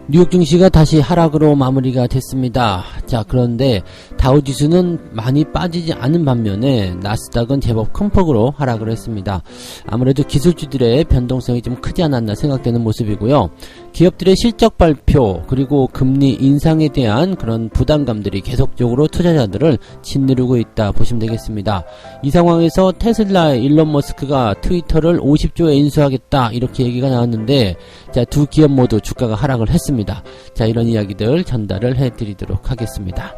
뉴욕 증시가 다시 하락으로 마무리가 됐습니다. 자, 그런데 다우지수는 많이 빠지지 않은 반면에 나스닥은 제법 큰 폭으로 하락을 했습니다. 아무래도 기술주들의 변동성이 좀 크지 않았나 생각되는 모습이고요. 기업들의 실적 발표 그리고 금리 인상에 대한 그런 부담감들이 계속적으로 투자자들을 짓누르고 있다 보시면 되겠습니다. 이 상황에서 테슬라의 일론 머스크가 트위터를 50조에 인수하겠다 이렇게 얘기가 나왔는데, 자, 두 기업 모두 주가가 하락을 했습니다. 자, 이런 이야기들 전달을 해드리도록 하겠습니다.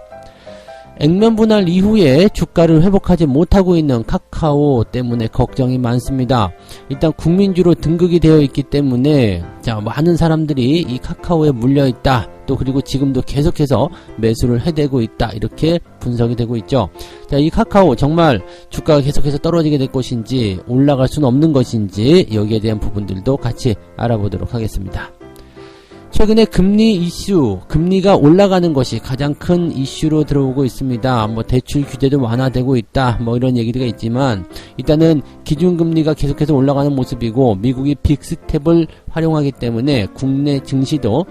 액면 분할 이후에 주가를 회복하지 못하고 있는 카카오 때문에 걱정이 많습니다. 일단 국민주로 등극이 되어 있기 때문에 자, 많은 사람들이 이 카카오에 물려 있다. 또 그리고 지금도 계속해서 매수를 해대고 있다. 이렇게 분석이 되고 있죠. 자, 이 카카오 정말 주가가 계속해서 떨어지게 될 것인지 올라갈 수는 없는 것인지 여기에 대한 부분들도 같이 알아보도록 하겠습니다. 최근에 금리 이슈, 금리가 올라가는 것이 가장 큰 이슈로 들어오고 있습니다. 뭐 대출 규제도 완화되고 있다, 뭐 이런 얘기가 있지만 일단은 기준금리가 계속해서 올라가는 모습이고 미국이 빅스텝을 활용하기 때문에 국내 증시도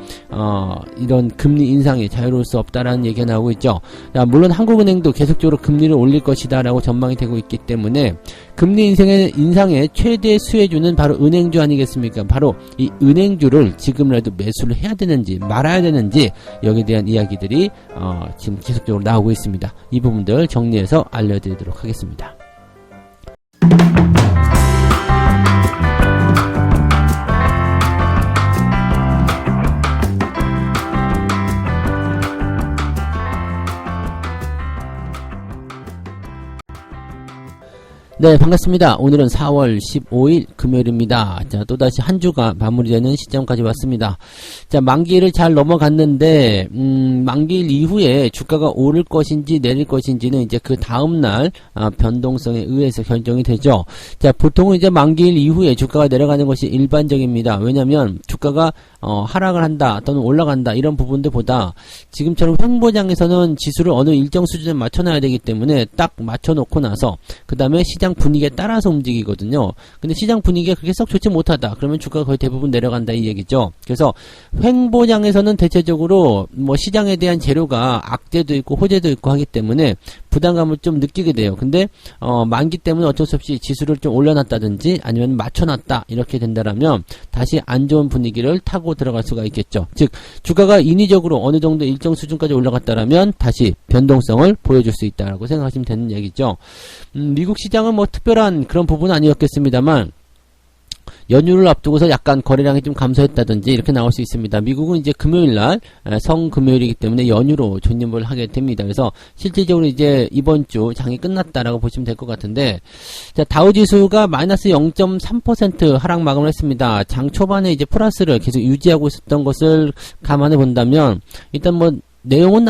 이런 금리 인상이 자유로울 수 없다라는 얘기가 나오고 있죠. 자, 물론 한국은행도 계속적으로 금리를 올릴 것이다 라고 전망이 되고 있기 때문에 금리 인상의 최대 수혜주는 바로 은행주 아니겠습니까? 바로 이 은행주를 지금이라도 매수를 해야 되는지 말아야 되는지 여기에 대한 이야기들이 지금 계속적으로 나오고 있습니다. 이 부분들 정리해서 알려드리도록 하겠습니다. 네, 반갑습니다. 오늘은 4월 15일 금요일입니다. 자, 또다시 한 주가 마무리되는 시점까지 왔습니다. 자, 만기일을 잘 넘어갔는데 만기일 이후에 주가가 오를 것인지 내릴 것인지는 이제 그 다음날 변동성에 의해서 결정이 되죠. 자, 보통은 이제 만기일 이후에 주가가 내려가는 것이 일반적입니다. 왜냐하면 주가가 하락을 한다 또는 올라간다 이런 부분들보다 지금처럼 횡보장에서는 지수를 어느 일정 수준에 맞춰놔야 되기 때문에 딱 맞춰놓고 나서 그 다음에 시장 분위기에 따라서 움직이거든요. 근데 시장 분위기가 그렇게 썩 좋지 못하다 그러면 주가가 거의 대부분 내려간다 이 얘기죠. 그래서 횡보장에서는 대체적으로 뭐 시장에 대한 재료가 악재도 있고 호재도 있고 하기 때문에 부담감을 좀 느끼게 돼요. 근데 만기 때문에 어쩔 수 없이 지수를 좀 올려놨다든지 아니면 맞춰놨다 이렇게 된다라면 다시 안 좋은 분위기를 타고 들어갈 수가 있겠죠. 즉 주가가 인위적으로 어느 정도 일정 수준까지 올라갔다라면 다시 변동성을 보여줄 수 있다라고 생각하시면 되는 얘기죠. 미국 시장은 뭐 특별한 그런 부분은 아니었겠습니다만 연휴를 앞두고서 약간 거래량이 좀 감소했다든지 이렇게 나올 수 있습니다. 미국은 이제 금요일날 성금요일이기 때문에 연휴로 존립을 하게 됩니다. 그래서 실질적으로 이제 이번 주 장이 끝났다라고 보시면 될 것 같은데, 자, 다우지수가 마이너스 0.3% 하락 마감을 했습니다. 장 초반에 이제 플러스를 계속 유지하고 있었던 것을 감안해 본다면 일단 뭐 내용은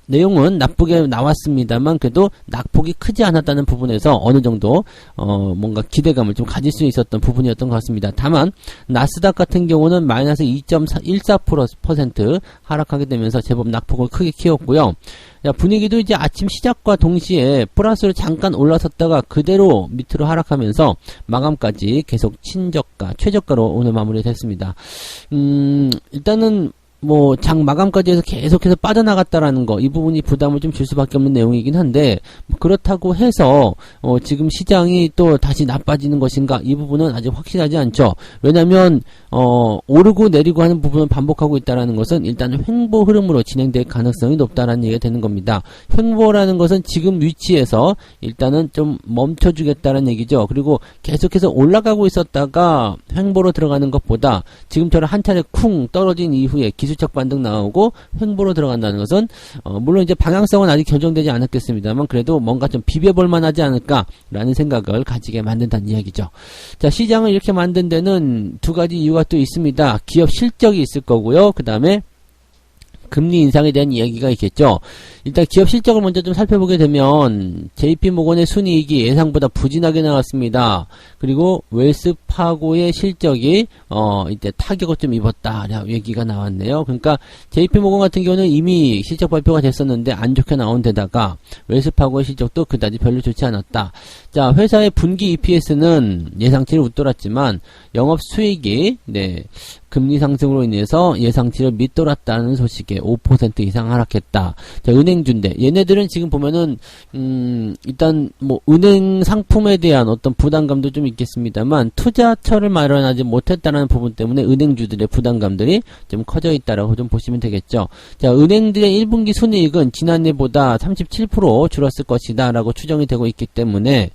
내용은 나쁘게 나왔습니다만 그래도 낙폭이 크지 않았다는 부분에서 어느 정도 뭔가 기대감을 좀 가질 수 있었던 부분이었던 것 같습니다. 다만 나스닥 같은 경우는 마이너스 2.14% 하락하게 되면서 제법 낙폭을 크게 키웠고요. 자, 분위기도 이제 아침 시작과 동시에 플러스로 잠깐 올라섰다가 그대로 밑으로 하락하면서 마감까지 계속 최저가로 오늘 마무리됐습니다. 일단은 뭐 장 마감까지 해서 계속해서 빠져나갔다라는 거, 이 부분이 부담을 좀 줄 수밖에 없는 내용이긴 한데 뭐 그렇다고 해서 지금 시장이 또 다시 나빠지는 것인가, 이 부분은 아직 확실하지 않죠. 왜냐하면 오르고 내리고 하는 부분을 반복하고 있다라는 것은 일단 횡보 흐름으로 진행될 가능성이 높다라는 얘기가 되는 겁니다. 횡보라는 것은 지금 위치에서 일단은 좀 멈춰주겠다는 얘기죠. 그리고 계속해서 올라가고 있었다가 횡보로 들어가는 것보다 지금처럼 한 차례 쿵 떨어진 이후에 기술적 반등 나오고 횡보로 들어간다는 것은 물론 이제 방향성은 아직 결정되지 않았겠습니다만 그래도 뭔가 좀 비벼볼 만하지 않을까라는 생각을 가지게 만든다는 이야기죠. 자, 시장을 이렇게 만든 데는 두 가지 이유가 또 있습니다. 기업 실적이 있을 거고요. 그 다음에 금리 인상에 대한 이야기가 있겠죠. 일단 기업 실적을 먼저 좀 살펴보게 되면 JP모건의 순이익이 예상보다 부진하게 나왔습니다. 그리고 웰스파고의 실적이 이때 타격을 좀 입었다라고 얘기가 나왔네요. 그러니까 JP모건 같은 경우는 이미 실적 발표가 됐었는데 안 좋게 나온 데다가 웰스파고의 실적도 그다지 별로 좋지 않았다. 자, 회사의 분기 EPS는 예상치를 웃돌았지만 영업 수익이 금리 상승으로 인해서 예상치를 밑돌았다는 소식에 5% 이상 하락했다. 자, 은행주인데 얘네들은 지금 보면은 일단 뭐 은행 상품에 대한 어떤 부담감도 좀 있겠습니다만 투자처를 마련하지 못했다는 부분 때문에 은행주들의 부담감들이 좀 커져 있다라고 좀 보시면 되겠죠. 자, 은행들의 1분기 순이익은 지난해보다 37% 줄었을 것이다라고 추정이 되고 있기 때문에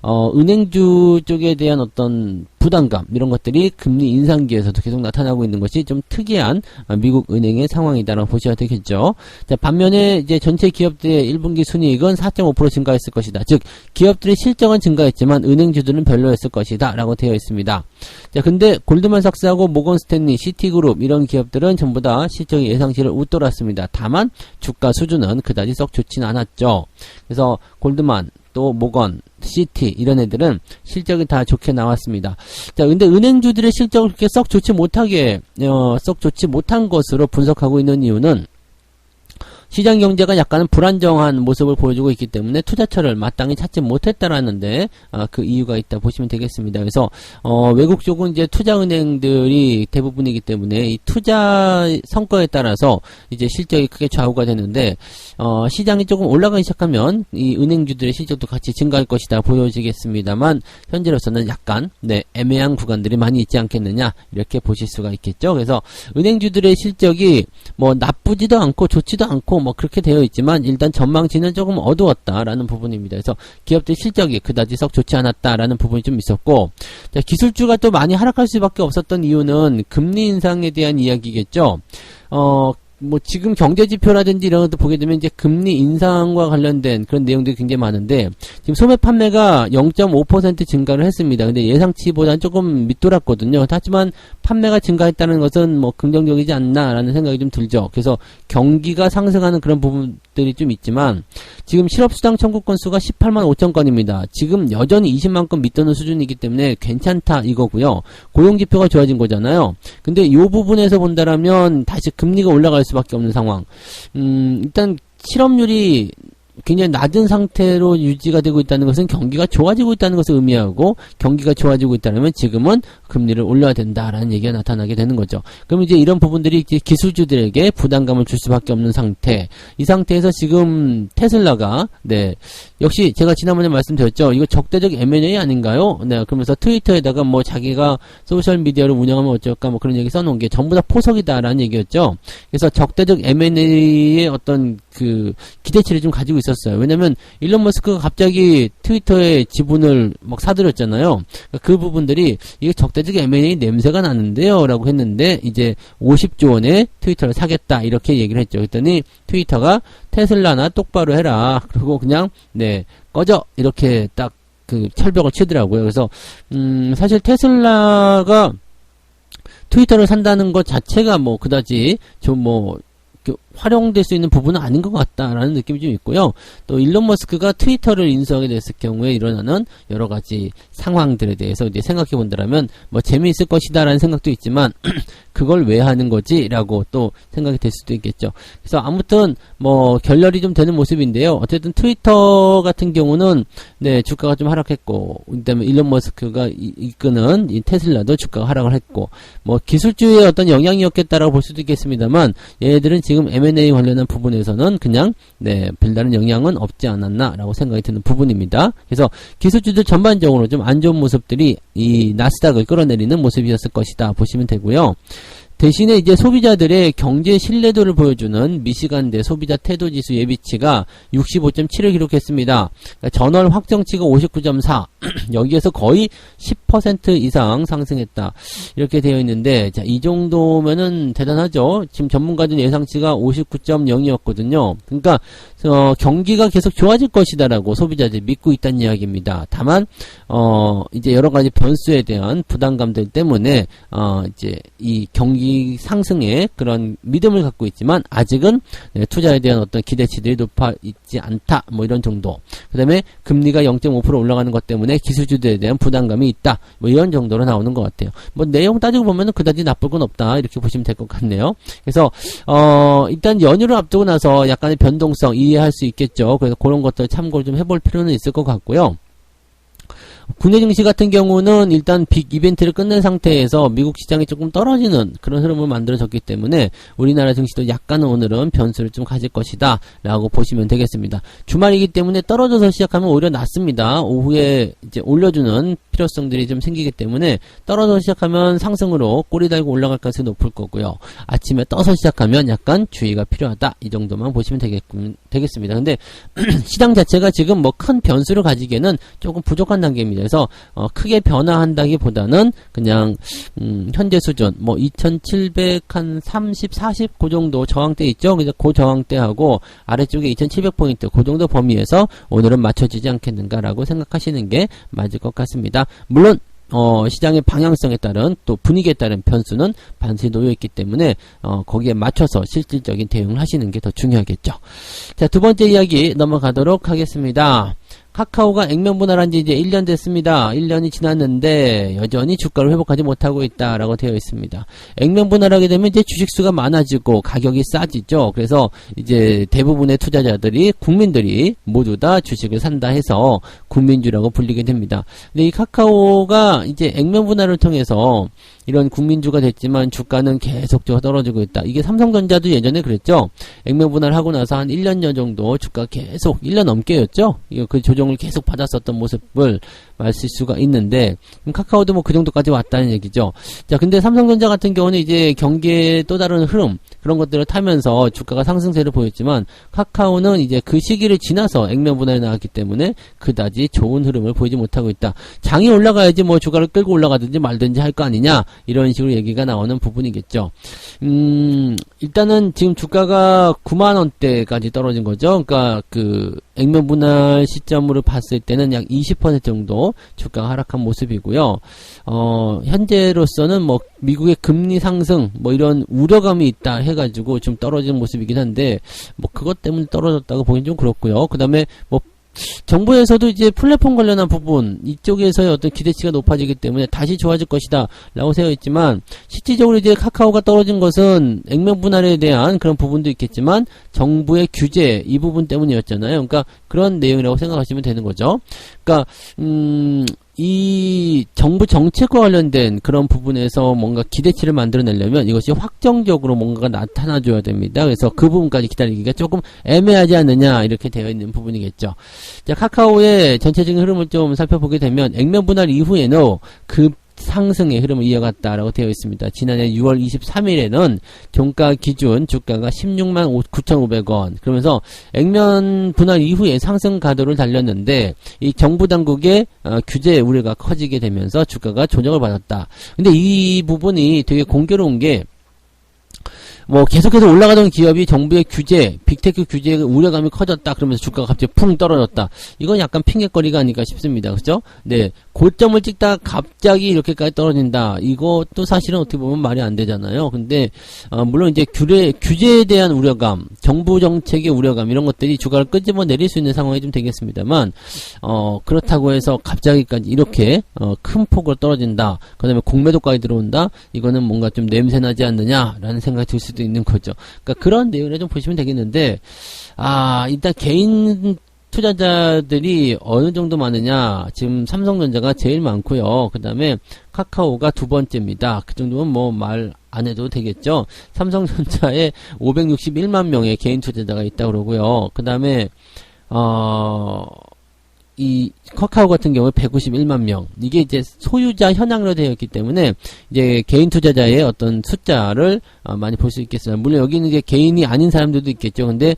은행주 쪽에 대한 어떤 부담감 이런 것들이 금리 인상기에서도 계속 나타나고 있는 것이 좀 특이한 미국 은행의 상황이다라고 보셔야 되겠죠. 자, 반면에 이제 전체 기업들의 1분기 순이익은 4.5% 증가했을 것이다. 즉 기업들의 실적은 증가했지만 은행주들은 별로였을 것이다라고 되어 있습니다. 자, 근데 골드만삭스하고 모건스탠리, 시티그룹 이런 기업들은 전부 다 실적이 예상치를 웃돌았습니다. 다만 주가 수준은 그다지 썩 좋지는 않았죠. 그래서 골드만 또 모건, 시티 이런 애들은 실적이 다 좋게 나왔습니다. 자, 근데 은행주들의 실적을 그렇게 썩 좋지 못한 것으로 분석하고 있는 이유는 시장 경제가 약간은 불안정한 모습을 보여주고 있기 때문에 투자처를 마땅히 찾지 못했다라는데 그 이유가 있다 보시면 되겠습니다. 그래서 외국 쪽은 이제 투자은행들이 대부분이기 때문에 이 투자 성과에 따라서 이제 실적이 크게 좌우가 되는데 시장이 조금 올라가기 시작하면 이 은행주들의 실적도 같이 증가할 것이다 보여지겠습니다만 현재로서는 약간 애매한 구간들이 많이 있지 않겠느냐 이렇게 보실 수가 있겠죠. 그래서 은행주들의 실적이 뭐 나쁘지도 않고 좋지도 않고 뭐 그렇게 되어 있지만 일단 전망치는 조금 어두웠다라는 부분입니다. 그래서 기업들 실적이 그다지 썩 좋지 않았다라는 부분이 좀 있었고, 자, 기술주가 또 많이 하락할 수밖에 없었던 이유는 금리 인상에 대한 이야기겠죠. 뭐 지금 경제지표라든지 이런 것도 보게 되면 이제 금리 인상과 관련된 그런 내용들이 굉장히 많은데 지금 소매 판매가 0.5% 증가를 했습니다. 근데 예상치보다는 조금 밑돌았거든요. 하지만 판매가 증가했다는 것은 뭐 긍정적이지 않나라는 생각이 좀 들죠. 그래서 경기가 상승하는 그런 부분들이 좀 있지만 지금 실업수당 청구 건수가 18만 5천 건입니다. 지금 여전히 20만 건 밑도는 수준이기 때문에 괜찮다 이거고요. 고용지표가 좋아진 거잖아요. 근데 이 부분에서 본다라면 다시 금리가 올라갈 수밖에 없는 상황. 일단 실업률이 굉장히 낮은 상태로 유지가 되고 있다는 것은 경기가 좋아지고 있다는 것을 의미하고 경기가 좋아지고 있다면 지금은 금리를 올려야 된다라는 얘기가 나타나게 되는 거죠. 그럼 이제 이런 부분들이 이제 기술주들에게 부담감을 줄 수밖에 없는 상태. 이 상태에서 지금 테슬라가 역시 제가 지난번에 말씀드렸죠. 이거 적대적 M&A 아닌가요? 그러면서 트위터에다가 뭐 자기가 소셜 미디어를 운영하면 어쩔까 뭐 그런 얘기 써놓은 게 전부 다 포석이다라는 얘기였죠. 그래서 적대적 M&A의 어떤 그 기대치를 좀 가지고 있었어요. 왜냐면 일론 머스크가 갑자기 트위터의 지분을 막 사들였잖아요. 그 부분들이 이게 적대적 M&A 냄새가 나는데요 라고 했는데 이제 50조 원의 트위터를 사겠다 이렇게 얘기를 했죠. 그랬더니 트위터가 테슬라나 똑바로 해라. 그리고 그냥 꺼져 이렇게 딱 그 철벽을 치더라고요. 그래서 사실 테슬라가 트위터를 산다는 것 자체가 뭐 그다지 좀 활용될 수 있는 부분은 아닌 것 같다라는 느낌이 좀 있고요. 또 일론 머스크가 트위터를 인수하게 됐을 경우에 일어나는 여러 가지 상황들에 대해서 이제 생각해 본다라면 뭐 재미있을 것이다라는 생각도 있지만 그걸 왜 하는 거지라고 또 생각이 될 수도 있겠죠. 그래서 아무튼 뭐 결렬이 좀 되는 모습인데요. 어쨌든 트위터 같은 경우는 주가가 좀 하락했고, 그다음에 일론 머스크가 이끄는 이 테슬라도 주가가 하락을 했고, 뭐 기술주의 어떤 영향이었겠다라고 볼 수도 있겠습니다만 얘네들은 지금 M&A 관련한 부분에서는 그냥 별다른 영향은 없지 않았나라고 생각이 드는 부분입니다. 그래서 기술주들 전반적으로 좀 안 좋은 모습들이 이 나스닥을 끌어내리는 모습이었을 것이다 보시면 되고요. 대신에 이제 소비자들의 경제 신뢰도를 보여주는 미시간대 소비자 태도지수 예비치가 65.7을 기록했습니다. 그러니까 전월 확정치가 59.4, 여기에서 거의 10% 이상 상승했다. 이렇게 되어 있는데, 자, 이 정도면은 대단하죠. 지금 전문가들 예상치가 59.0이었거든요. 그러니까 경기가 계속 좋아질 것이다라고 소비자들이 믿고 있다는 이야기입니다. 다만 이제 여러 가지 변수에 대한 부담감들 때문에 이제 이 경기 이 상승에 그런 믿음을 갖고 있지만 아직은 투자에 대한 어떤 기대치들이 높아 있지 않다. 뭐 이런 정도. 그 다음에 금리가 0.5% 올라가는 것 때문에 기술주들에 대한 부담감이 있다. 뭐 이런 정도로 나오는 것 같아요. 뭐 내용 따지고 보면은 그다지 나쁠 건 없다. 이렇게 보시면 될 것 같네요. 그래서 일단 연휴를 앞두고 나서 약간의 변동성 이해할 수 있겠죠. 그래서 그런 것들 참고를 좀 해볼 필요는 있을 것 같고요. 국내 증시 같은 경우는 일단 빅 이벤트를 끝낸 상태에서 미국 시장이 조금 떨어지는 그런 흐름을 만들어졌기 때문에 우리나라 증시도 약간은 오늘은 변수를 좀 가질 것이다 라고 보시면 되겠습니다. 주말이기 때문에 떨어져서 시작하면 오히려 낫습니다. 오후에 이제 올려주는 필요성들이 좀 생기기 때문에 떨어져서 시작하면 상승으로 꼬리 달고 올라갈 가능성이 높을 거고요. 아침에 떠서 시작하면 약간 주의가 필요하다. 이 정도만 보시면 되겠습니다. 근데 시장 자체가 지금 뭐 큰 변수를 가지기에는 조금 부족한 단계입니다. 그래서 크게 변화한다기보다는 그냥 현재 수준 뭐 2730, 40 그 정도 저항대 있죠. 그래서 그 저항대하고 아래쪽에 2700포인트 그 정도 범위에서 오늘은 맞춰지지 않겠는가라고 생각하시는 게 맞을 것 같습니다. 물론 시장의 방향성에 따른 또 분위기에 따른 변수는 반드시 놓여있기 때문에 거기에 맞춰서 실질적인 대응을 하시는 게 더 중요하겠죠. 자, 두 번째 이야기 넘어가도록 하겠습니다. 카카오가 액면 분할한 지 이제 1년 됐습니다. 1년이 지났는데 여전히 주가를 회복하지 못하고 있다라고 되어 있습니다. 액면 분할하게 되면 이제 주식수가 많아지고 가격이 싸지죠. 그래서 이제 대부분의 투자자들이 국민들이 모두 다 주식을 산다 해서 국민주라고 불리게 됩니다. 근데 이 카카오가 이제 액면 분할을 통해서 이런 국민주가 됐지만 주가는 계속적으로 떨어지고 있다. 이게 삼성전자도 예전에 그랬죠. 액면 분할하고 나서 한 1년여 정도 주가 계속 1년 넘게였죠. 그 조정을 계속 받았었던 모습을 말쓸 수가 있는데 카카오도 뭐 그 정도까지 왔다는 얘기죠. 자, 근데 삼성전자 같은 경우는 이제 경기의 또 다른 흐름 그런 것들을 타면서 주가가 상승세를 보였지만 카카오는 이제 그 시기를 지나서 액면 분할이 나왔기 때문에 그다지 좋은 흐름을 보이지 못하고 있다. 장이 올라가야지 뭐 주가를 끌고 올라가든지 말든지 할 거 아니냐 이런 식으로 얘기가 나오는 부분이겠죠. 일단은 지금 주가가 9만원대까지 떨어진 거죠. 그러니까 그 액면 분할 시점으로 봤을 때는 약 20% 정도 주가가 하락한 모습이고요. 현재로서는 뭐 미국의 금리 상승 뭐 이런 우려감이 있다 해가지고 좀 떨어지는 모습이긴 한데 뭐 그것 때문에 떨어졌다고 보기는 좀 그렇고요. 그 다음에 뭐 정부에서도 이제 플랫폼 관련한 부분 이쪽에서의 어떤 기대치가 높아지기 때문에 다시 좋아질 것이다 라고 되어 있지만 실질적으로 이제 카카오가 떨어진 것은 액면 분할에 대한 그런 부분도 있겠지만 정부의 규제 이 부분 때문이었잖아요. 그러니까 그런 내용이라고 생각하시면 되는 거죠. 그러니까 이 정부 정책과 관련된 그런 부분에서 뭔가 기대치를 만들어내려면 이것이 확정적으로 뭔가가 나타나줘야 됩니다. 그래서 그 부분까지 기다리기가 조금 애매하지 않느냐 이렇게 되어 있는 부분이겠죠. 자, 카카오의 전체적인 흐름을 좀 살펴보게 되면 액면 분할 이후에는 급 상승의 흐름을 이어갔다라고 되어 있습니다. 지난해 6월 23일에는 종가 기준 주가가 16만 9,500원 그러면서 액면 분할 이후에 상승 가도를 달렸는데 이 정부 당국의 규제 우려가 커지게 되면서 주가가 조정을 받았다. 근데 이 부분이 되게 공교로운 게 뭐 계속해서 올라가던 기업이 정부의 규제, 빅테크 규제의 우려감이 커졌다. 그러면서 주가가 갑자기 풍 떨어졌다. 이건 약간 핑계거리가 아닐까 싶습니다. 그죠? 네. 고점을 찍다가 갑자기 이렇게까지 떨어진다. 이것도 사실은 어떻게 보면 말이 안 되잖아요. 근데 물론 이제 규제에 대한 우려감, 정부 정책의 우려감 이런 것들이 주가를 끄집어 내릴 수 있는 상황이 좀 되겠습니다만 그렇다고 해서 갑자기까지 이렇게 큰 폭으로 떨어진다. 그 다음에 공매도까지 들어온다. 이거는 뭔가 좀 냄새나지 않느냐라는 생각이 들 수도 있는 거죠. 그러니까 그런 내용을 좀 보시면 되겠는데 일단 개인 투자자들이 어느 정도 많으냐. 지금 삼성전자가 제일 많고요. 그 다음에 카카오가 두 번째입니다. 그 정도면 뭐 말 안 해도 되겠죠. 삼성전자에 561만 명의 개인 투자자가 있다 그러고요. 그 다음에 이 카카오 같은 경우에 191만 명. 이게 이제 소유자 현황으로 되어 있기 때문에 이제 개인 투자자의 어떤 숫자를 많이 볼 수 있겠어요. 물론 여기는 이제 개인이 아닌 사람들도 있겠죠. 근데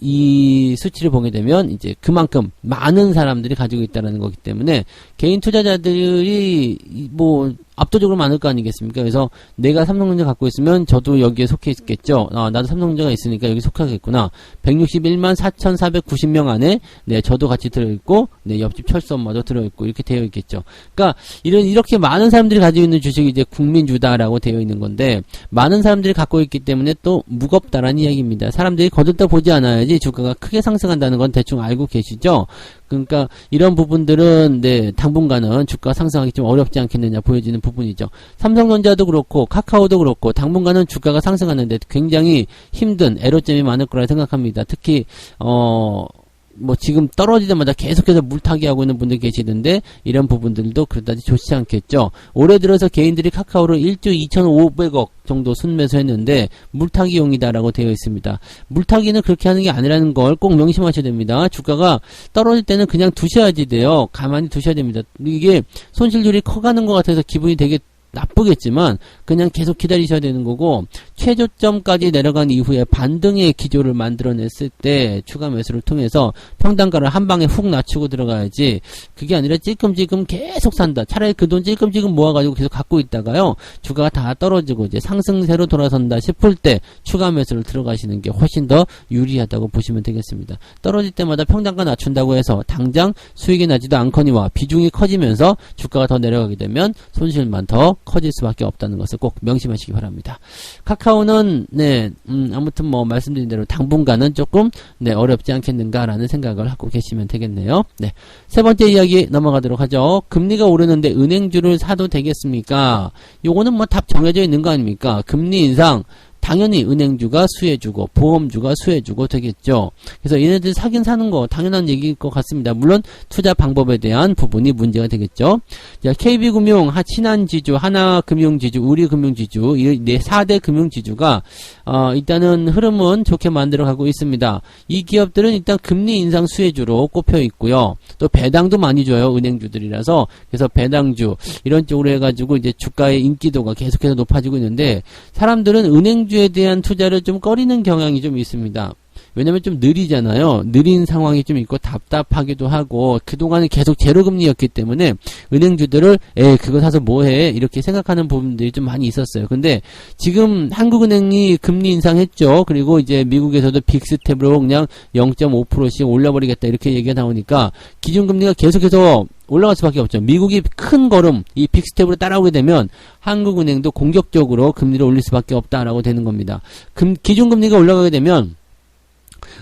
이 수치를 보게 되면 이제 그만큼 많은 사람들이 가지고 있다는 거기 때문에 개인 투자자들이 뭐 압도적으로 많을 거 아니겠습니까? 그래서 내가 삼성전자 갖고 있으면 저도 여기에 속해 있겠죠. 나도 삼성전자가 있으니까 여기 속하겠구나. 161만 4,490명 안에 네, 저도 같이 들어있고 네, 옆집 철수 엄마도 들어있고 이렇게 되어 있겠죠. 그러니까 이렇게 많은 사람들이 가지고 있는 주식이 이제 국민주다라고 되어 있는 건데 많은 사람들이 갖고 있기 때문에 또 무겁다라는 이야기입니다. 사람들이 거들떠 보지 않아야지 주가가 크게 상승한다는 건 대충 알고 계시죠? 그러니까 이런 부분들은 네, 당분간은 주가 상승하기 좀 어렵지 않겠느냐 보여지는 부분이죠. 삼성전자도 그렇고 카카오도 그렇고 당분간은 주가가 상승하는데 굉장히 힘든 애로점이 많을 거라 생각합니다. 특히 뭐 지금 떨어지자마자 계속해서 물타기 하고 있는 분들 계시던데 이런 부분들도 그다지 좋지 않겠죠. 올해 들어서 개인들이 카카오를 1조 2,500억 정도 순매수했는데 물타기용이다라고 되어 있습니다. 물타기는 그렇게 하는 게 아니라는 걸 꼭 명심하셔야 됩니다. 주가가 떨어질 때는 그냥 두셔야지 돼요. 가만히 두셔야 됩니다. 이게 손실률이 커가는 것 같아서 기분이 되게 나쁘겠지만 그냥 계속 기다리셔야 되는 거고 최저점까지 내려간 이후에 반등의 기조를 만들어냈을 때 추가 매수를 통해서 평단가를 한 방에 훅 낮추고 들어가야지 그게 아니라 찔끔찔끔 계속 산다. 차라리 그 돈 찔끔찔끔 모아가지고 계속 갖고 있다가요 주가가 다 떨어지고 이제 상승세로 돌아선다 싶을 때 추가 매수를 들어가시는 게 훨씬 더 유리하다고 보시면 되겠습니다. 떨어질 때마다 평단가 낮춘다고 해서 당장 수익이 나지도 않거니와 비중이 커지면서 주가가 더 내려가게 되면 손실만 더 커질 수밖에 없다는 것을 꼭 명심하시기 바랍니다. 카카오는 네, 아무튼 뭐 말씀드린 대로 당분간은 조금 네, 어렵지 않겠는가라는 생각을 하고 계시면 되겠네요. 네. 세 번째 이야기 넘어가도록 하죠. 금리가 오르는데 은행주를 사도 되겠습니까? 요거는 뭐 답 정해져 있는 거 아닙니까? 금리 인상 당연히 은행주가 수혜주고 보험주가 수혜주고 되겠죠. 그래서 얘네들 사긴 사는 거 당연한 얘기일 것 같습니다. 물론 투자 방법에 대한 부분이 문제가 되겠죠. 자, KB금융, 신한지주, 하나금융지주, 우리금융지주 이 4대 금융지주가 일단은 흐름은 좋게 만들어가고 있습니다. 이 기업들은 일단 금리 인상 수혜주로 꼽혀 있고요. 또 배당도 많이 줘요. 은행주들이라서. 그래서 배당주 이런 쪽으로 해가지고 이제 주가의 인기도가 계속해서 높아지고 있는데 사람들은 은행주 에 대한 투자를 좀 꺼리는 경향이 좀 있습니다. 왜냐면 좀 느리잖아요. 느린 상황이 좀 있고 답답하기도 하고 그동안은 계속 제로금리였기 때문에 은행주들을 그거 사서 뭐해 이렇게 생각하는 부분들이 좀 많이 있었어요. 근데 지금 한국은행이 금리 인상했죠. 그리고 이제 미국에서도 빅스텝으로 그냥 0.5%씩 올려버리겠다 이렇게 얘기가 나오니까 기준금리가 계속해서 올라갈 수밖에 없죠. 미국이 큰 걸음, 이 빅스텝으로 따라오게 되면 한국은행도 공격적으로 금리를 올릴 수밖에 없다라고 되는 겁니다. 기준금리가 올라가게 되면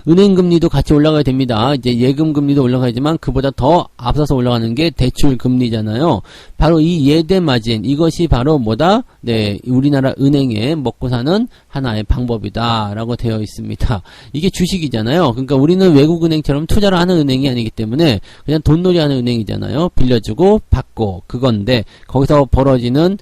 은행금리도 같이 올라가야 됩니다. 이제 예금금리도 올라가야지만 그보다 더 앞서서 올라가는 게 대출금리잖아요. 바로 이 예대마진 이것이 바로 뭐다? 네, 우리나라 은행에 먹고 사는 하나의 방법이다라고 되어 있습니다. 이게 주식이잖아요. 그러니까 우리는 외국은행처럼 투자를 하는 은행이 아니기 때문에 그냥 돈놀이 하는 은행이잖아요. 빌려주고 받고 그건데 거기서 벌어지는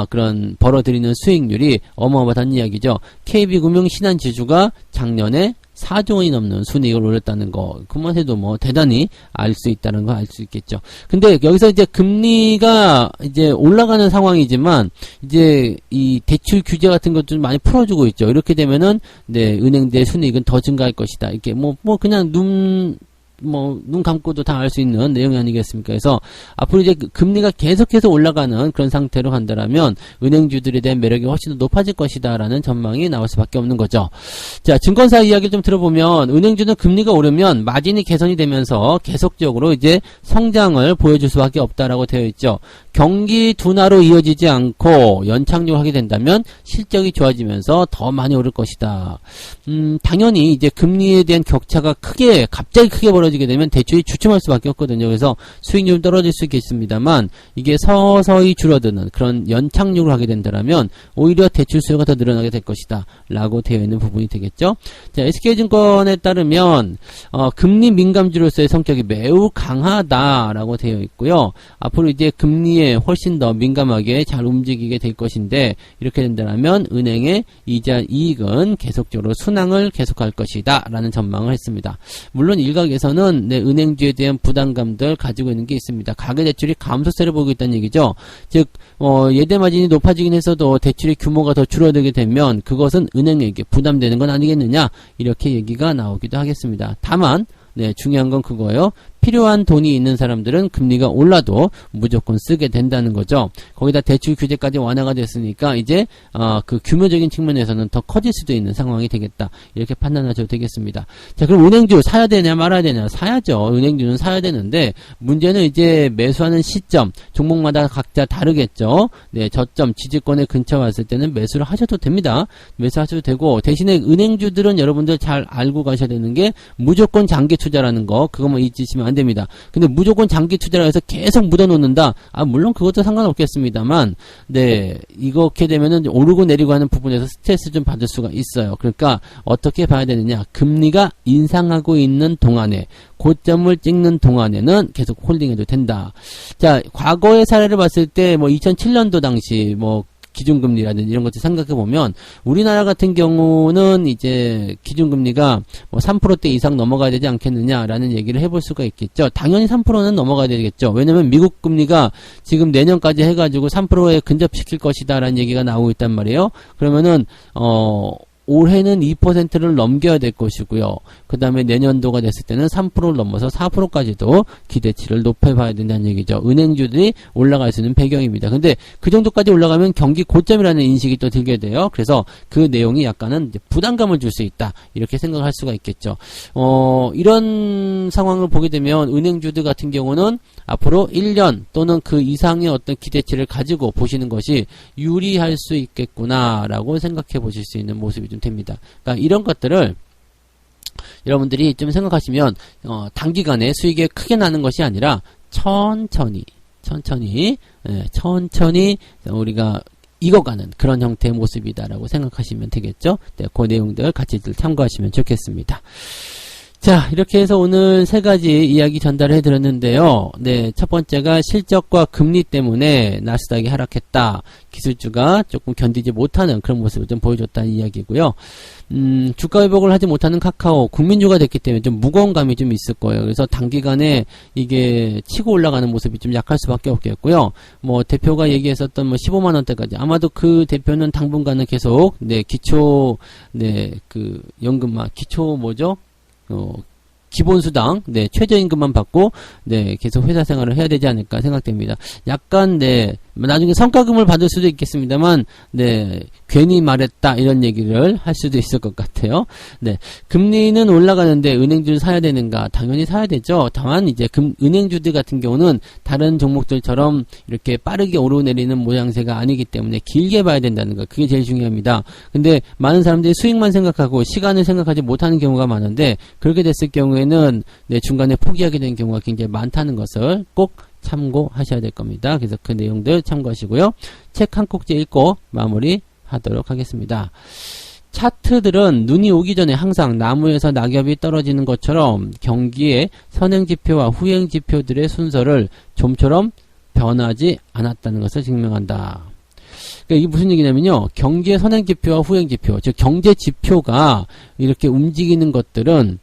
그런 벌어들이는 수익률이 어마어마한 이야기죠. KB금융 신한지주가 작년에 4조 원이 넘는 순이익을 올렸다는 거, 그만 해도 뭐 대단히 알 수 있다는 거 알 수 있겠죠. 근데 여기서 이제 금리가 이제 올라가는 상황이지만 이제 이 대출 규제 같은 것도 많이 풀어주고 있죠. 이렇게 되면은 네, 은행들의 순이익은 더 증가할 것이다. 이렇게 뭐 그냥 눈 감고도 다 알 수 있는 내용이 아니겠습니까? 그래서 앞으로 이제 금리가 계속해서 올라가는 그런 상태로 간다라면 은행주들에 대한 매력이 훨씬 더 높아질 것이다라는 전망이 나올 수밖에 없는 거죠. 자, 증권사 이야기를 좀 들어보면 은행주는 금리가 오르면 마진이 개선이 되면서 계속적으로 이제 성장을 보여줄 수밖에 없다라고 되어 있죠. 경기 둔화로 이어지지 않고 연착륙을 하게 된다면 실적이 좋아지면서 더 많이 오를 것이다. 당연히 이제 금리에 대한 격차가 갑자기 크게 벌어지게 되면 대출이 주춤할 수밖에 없거든요. 그래서 수익률은 떨어질 수 있겠습니다만 이게 서서히 줄어드는 그런 연착륙을 하게 된다면 오히려 대출 수요가 더 늘어나게 될 것이다 라고 되어 있는 부분이 되겠죠. 자, SK증권에 따르면 금리 민감주로서의 성격이 매우 강하다라고 되어 있고요. 앞으로 이제 금리에 훨씬 더 민감하게 잘 움직이게 될 것인데 이렇게 된다면 은행의 이자 이익은 계속적으로 순항을 계속할 것이다 라는 전망을 했습니다. 물론 일각에서는 은행주에 대한 부담감들 가지고 있는 게 있습니다. 가계대출이 감소세를 보이고 있다는 얘기죠. 즉 예대마진이 높아지긴 했어도 대출의 규모가 더 줄어들게 되면 그것은 은행에게 부담되는 건 아니겠느냐 이렇게 얘기가 나오기도 하겠습니다. 다만 중요한 건 그거예요. 필요한 돈이 있는 사람들은 금리가 올라도 무조건 쓰게 된다는 거죠. 거기다 대출 규제까지 완화가 됐으니까 이제 그 규모적인 측면에서는 더 커질 수도 있는 상황이 되겠다. 이렇게 판단하셔도 되겠습니다. 자, 그럼 은행주 사야 되냐 말아야 되냐? 사야죠. 은행주는 사야 되는데 문제는 이제 매수하는 시점, 종목마다 각자 다르겠죠. 네, 저점 지지권에 근처 왔을 때는 매수를 하셔도 됩니다. 매수하셔도 되고 대신에 은행주들은 여러분들 잘 알고 가셔야 되는 게 무조건 장기 투자라는 거, 그것만 잊으시면 안 됩니다. 근데 무조건 장기 투자라 해서 계속 묻어놓는다? 물론 그것도 상관없겠습니다만, 네, 이렇게 되면은 오르고 내리고 하는 부분에서 스트레스 좀 받을 수가 있어요. 그러니까 어떻게 봐야 되느냐? 금리가 인상하고 있는 동안에, 고점을 찍는 동안에는 계속 홀딩해도 된다. 자, 과거의 사례를 봤을 때, 2007년도 당시, 기준금리라든지 이런 것들 생각해보면, 우리나라 같은 경우는 이제 기준금리가 3%대 이상 넘어가야 되지 않겠느냐라는 얘기를 해볼 수가 있겠죠. 당연히 3%는 넘어가야 되겠죠. 왜냐면 미국 금리가 지금 내년까지 해가지고 3%에 근접시킬 것이다라는 얘기가 나오고 있단 말이에요. 그러면은, 올해는 2%를 넘겨야 될 것이고요. 그 다음에 내년도가 됐을 때는 3%를 넘어서 4%까지도 기대치를 높여봐야 된다는 얘기죠. 은행주들이 올라갈 수 있는 배경입니다. 근데 그 정도까지 올라가면 경기 고점이라는 인식이 또 들게 돼요. 그래서 그 내용이 약간은 이제 부담감을 줄 수 있다. 이렇게 생각할 수가 있겠죠. 이런 상황을 보게 되면 은행주들 같은 경우는 앞으로 1년 또는 그 이상의 어떤 기대치를 가지고 보시는 것이 유리할 수 있겠구나라고 생각해 보실 수 있는 모습이 좀 됩니다. 그러니까 이런 것들을 여러분들이 좀 생각하시면 단기간에 수익이 크게 나는 것이 아니라 천천히 우리가 익어가는 그런 형태의 모습이다라고 생각하시면 되겠죠. 네, 그 내용들 같이 참고하시면 좋겠습니다. 자, 이렇게 해서 오늘 세 가지 이야기 전달을 해드렸는데요. 네, 첫 번째가 실적과 금리 때문에 나스닥이 하락했다. 기술주가 조금 견디지 못하는 그런 모습을 좀 보여줬다는 이야기고요. 주가 회복을 하지 못하는 카카오, 국민주가 됐기 때문에 좀 무거운 감이 좀 있을 거예요. 그래서 단기간에 이게 치고 올라가는 모습이 좀 약할 수밖에 없겠고요. 대표가 얘기했었던 15만원대까지. 아마도 그 대표는 당분간은 계속, 연금만, 기본수당, 최저임금만 받고, 계속 회사 생활을 해야 되지 않을까 생각됩니다. 약간, 나중에 성과금을 받을 수도 있겠습니다만, 괜히 말했다, 이런 얘기를 할 수도 있을 것 같아요. 금리는 올라가는데 은행주를 사야 되는가? 당연히 사야 되죠. 다만, 이제, 은행주들 같은 경우는 다른 종목들처럼 이렇게 빠르게 오르내리는 모양새가 아니기 때문에 길게 봐야 된다는 거. 그게 제일 중요합니다. 근데 많은 사람들이 수익만 생각하고 시간을 생각하지 못하는 경우가 많은데, 그렇게 됐을 경우에는, 중간에 포기하게 되는 경우가 굉장히 많다는 것을 꼭 참고하셔야 될 겁니다. 그래서 그 내용들 참고하시고요. 책 한 꼭지 읽고 마무리하도록 하겠습니다. 차트들은 눈이 오기 전에 항상 나무에서 낙엽이 떨어지는 것처럼 경기의 선행지표와 후행지표들의 순서를 좀처럼 변하지 않았다는 것을 증명한다. 그러니까 이게 무슨 얘기냐면요. 경기의 선행지표와 후행지표, 즉 경제지표가 이렇게 움직이는 것들은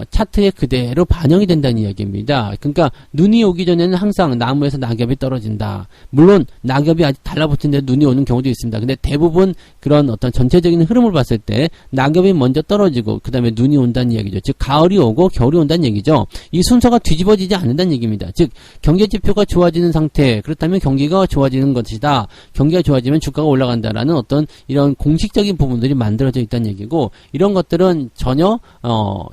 차트에 그대로 반영이 된다는 이야기입니다. 그러니까 눈이 오기 전에는 항상 나무에서 낙엽이 떨어진다. 물론 낙엽이 아직 달라붙은 데 눈이 오는 경우도 있습니다. 근데 대부분 그런 어떤 전체적인 흐름을 봤을 때 낙엽이 먼저 떨어지고 그 다음에 눈이 온다는 이야기죠. 즉 가을이 오고 겨울이 온다는 얘기죠. 이 순서가 뒤집어지지 않는다는 얘기입니다. 즉 경제지표가 좋아지는 상태, 그렇다면 경기가 좋아지는 것이다. 경기가 좋아지면 주가가 올라간다라는 어떤 이런 공식적인 부분들이 만들어져 있다는 얘기고, 이런 것들은 전혀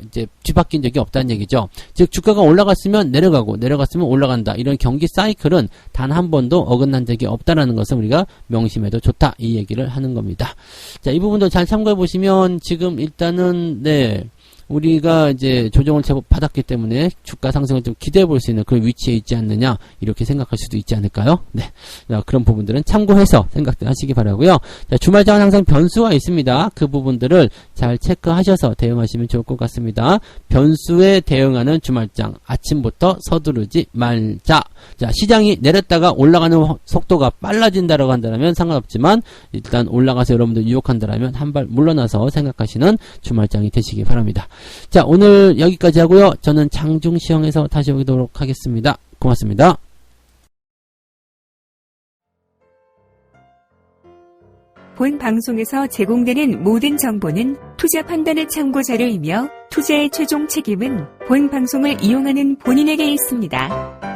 이제 뒤바뀐 적이 없다는 얘기죠. 즉 주가가 올라갔으면 내려가고 내려갔으면 올라간다. 이런 경기 사이클은 단 한 번도 어긋난 적이 없다라는 것을 우리가 명심해도 좋다. 이 얘기를 하는 겁니다. 자, 이 부분도 잘 참고해 보시면 지금 일단은 우리가 이제 조정을 제법 받았기 때문에 주가 상승을 좀 기대해 볼 수 있는 그런 위치에 있지 않느냐, 이렇게 생각할 수도 있지 않을까요? 자, 그런 부분들은 참고해서 생각들 하시기 바라고요. 자, 주말장은 항상 변수가 있습니다. 그 부분들을 잘 체크하셔서 대응하시면 좋을 것 같습니다. 변수에 대응하는 주말장, 아침부터 서두르지 말자. 자, 시장이 내렸다가 올라가는 속도가 빨라진다라고 한다면 상관없지만 일단 올라가서 여러분들 유혹한다라면 한 발 물러나서 생각하시는 주말장이 되시기 바랍니다. 자, 오늘 여기까지 하고요. 저는 장중시황에서 다시 오도록 하겠습니다. 고맙습니다. 본 방송에서 제공되는 모든 정보는 투자 판단의 참고 자료이며 투자의 최종 책임은 본 방송을 이용하는 본인에게 있습니다.